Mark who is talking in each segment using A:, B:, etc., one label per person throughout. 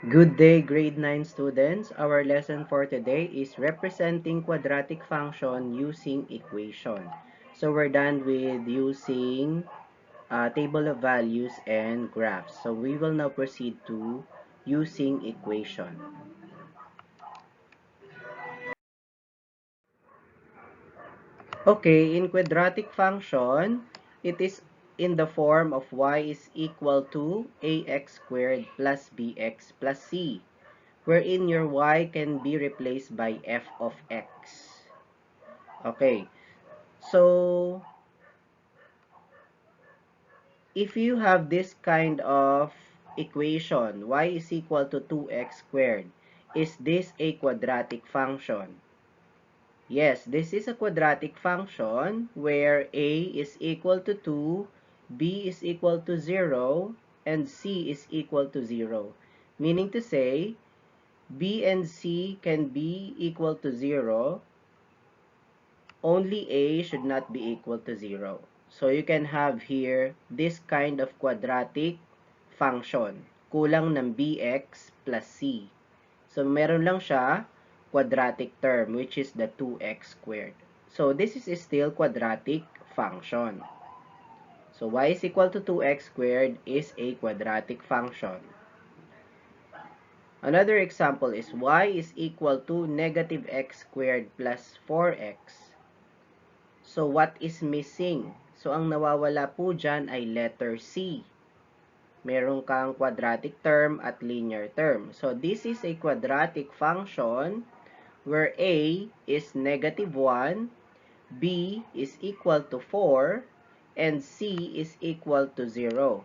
A: Good day, grade 9 students. Our lesson for today is representing quadratic function using equation. So we're done with using table of values and graphs. So we will now proceed to using equation. Okay, in quadratic function, it is in the form of y is equal to ax squared plus bx plus c, wherein your y can be replaced by f of x. Okay, so if you have this kind of equation, y is equal to 2x squared, is this a quadratic function? Yes, this is a quadratic function where a is equal to 2, b is equal to 0, and c is equal to 0. Meaning to say, b and c can be equal to 0, only a should not be equal to 0. So you can have here this kind of quadratic function. Kulang ng bx plus c. So meron lang siya quadratic term which is the 2x squared. So this is still quadratic function. So y is equal to 2x squared is a quadratic function. Another example is y is equal to negative x squared plus 4x. So, what is missing? So, ang nawawala po dyan ay letter C. Meron kang quadratic term at linear term. So, this is a quadratic function where A is negative 1, B is equal to 4, and C is equal to 0.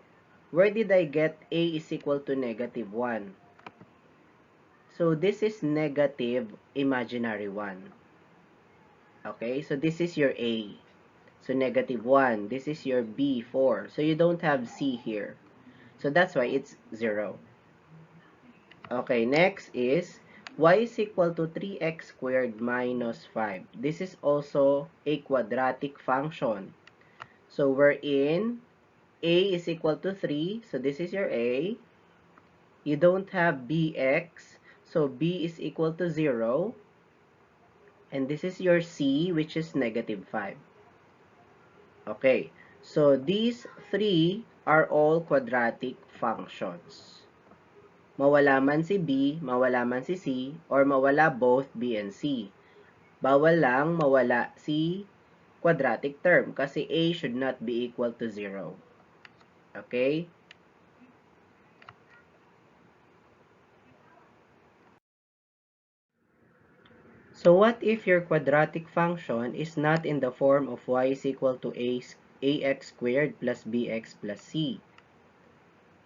A: Where did I get A is equal to negative 1? So, this is negative imaginary 1. Okay, so this is your A. So, negative 1. This is your B, 4. So, you don't have C here. So, that's why it's 0. Okay, next is y is equal to 3x squared minus 5. This is also a quadratic function. So, wherein a is equal to 3. So, this is your A. You don't have bx. So, b is equal to 0. And this is your c, which is negative 5. Okay, so these three are all quadratic functions. Mawala man si B, mawala man si C, or mawala both B and C. Bawal lang mawala si quadratic term kasi A should not be equal to 0. Okay? So what if your quadratic function is not in the form of y is equal to ax squared plus bx plus c?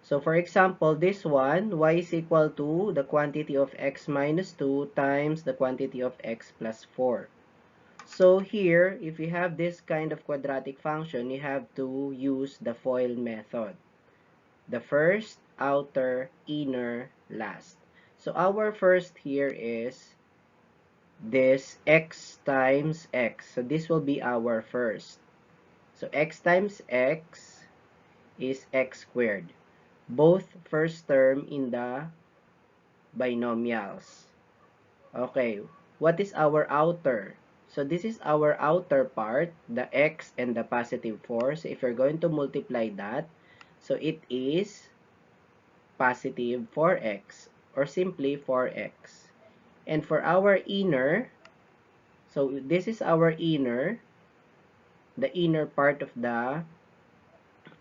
A: So for example, this one, y is equal to the quantity of x minus 2 times the quantity of x plus 4. So here, if you have this kind of quadratic function, you have to use the FOIL method. The first, outer, inner, last. So our first here is this x times x. So this will be our first. So x times x is x squared. Both first term in the binomials. Okay, what is our outer? So this is our outer part, the x and the positive 4. So if you're going to multiply that, so it is positive 4x or simply 4x. And for our inner, so this is our inner, the inner part of the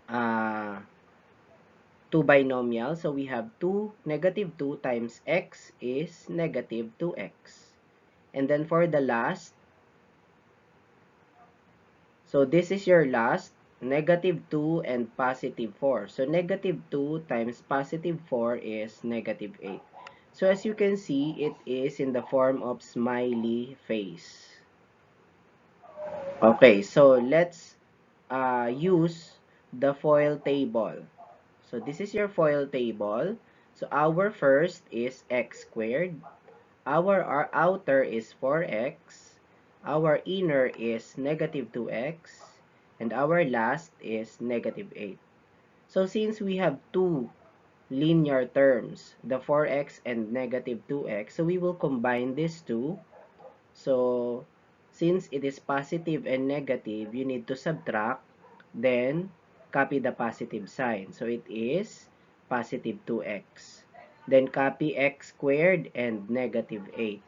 A: uh, 2 binomial. So we have 2, negative 2 times x is negative 2x. And then for the last, so this is your last, negative 2 and positive 4. So negative 2 times positive 4 is negative 8. So as you can see, it is in the form of smiley face. Okay, so let's use the FOIL table. So this is your FOIL table. So our first is x squared. Our outer is 4x. Our inner is negative 2x. And our last is negative 8. So since we have two linear terms, the 4x and negative 2x. So we will combine these two. So since it is positive and negative, you need to subtract, then copy the positive sign. So it is positive 2x. Then copy x squared and negative 8.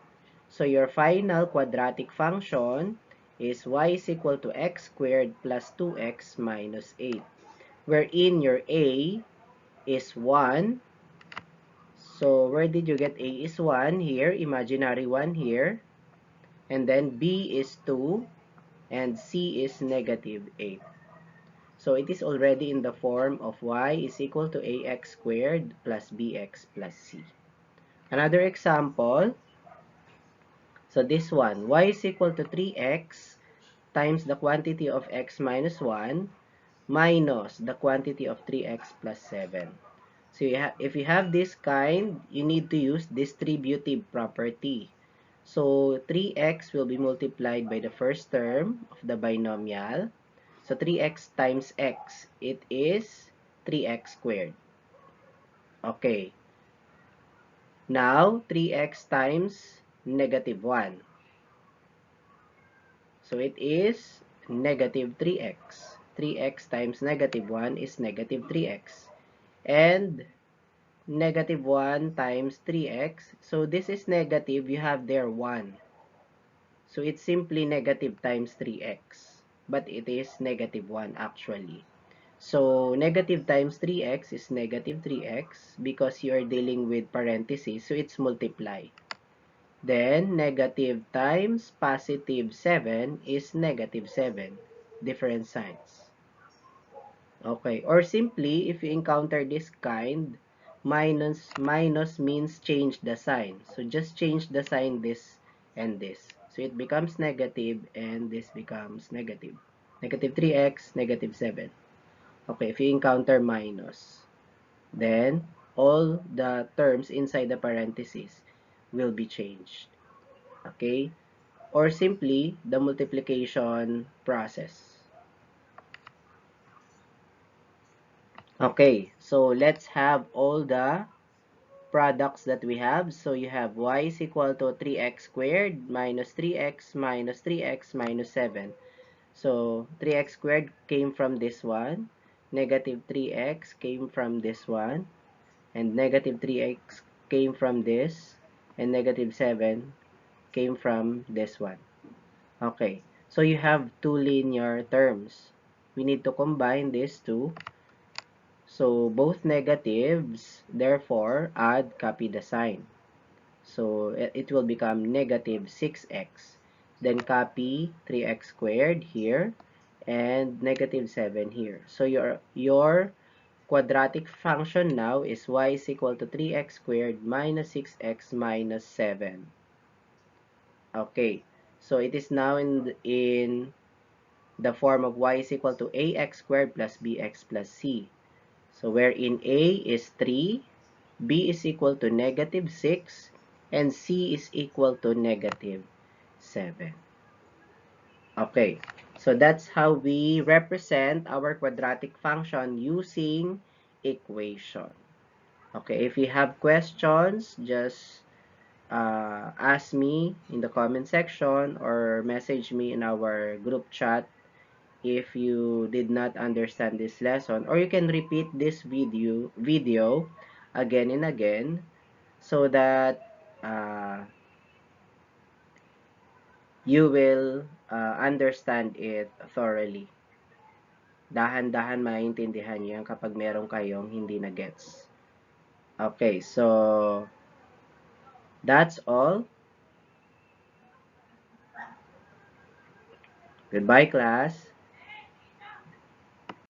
A: So your final quadratic function is y is equal to x squared plus 2x minus 8, wherein your a is 1. So where did you get a is 1? Here, imaginary 1 here. And then b is 2 and c is negative 8. So it is already in the form of y is equal to ax squared plus bx plus c. Another example, so this one, y is equal to 3x times the quantity of x minus 1 minus the quantity of 3x plus 7. So if you have this kind, you need to use distributive property. So 3x will be multiplied by the first term of the binomial. So 3x times x, it is 3x squared. Okay. Now, 3x times negative 1. So it is negative 3x. 3x times negative 1 is negative 3x. And negative 1 times 3x. So this is negative. You have there 1. So it's simply negative times 3x. But it is negative 1 actually. So negative times 3x is negative 3x because you are dealing with parentheses. So it's multiply. Then negative times positive 7 is negative 7. Different signs. Okay, or simply, if you encounter this kind, minus means change the sign. So just change the sign this and this. So it becomes negative and this becomes negative. Negative 3x, negative 7. Okay, if you encounter minus, then all the terms inside the parentheses will be changed. Okay? Or simply, the multiplication process. Okay, so let's have all the products that we have. So you have y is equal to 3x squared minus 3x minus 3x minus 7. So 3x squared came from this one. Negative 3x came from this one. And negative 3x came from this. And negative 7 came from this one. Okay, so you have two linear terms. We need to combine these two. So both negatives, therefore, copy the sign. So it will become negative 6x. Then copy 3x squared here and negative 7 here. So your quadratic function now is y is equal to 3x squared minus 6x minus 7. Okay, so it is now in the form of y is equal to ax squared plus bx plus c. So wherein a is 3, b is equal to negative 6, and c is equal to negative 7. Okay, so that's how we represent our quadratic function using equation. Okay, if you have questions, just ask me in the comment section or message me in our group chat if you did not understand this lesson, or you can repeat this video again and again so that you will understand it thoroughly. Dahan-dahan maintindihan nyo yan kapag meron kayong hindi na gets. Okay, so that's all. Goodbye, class.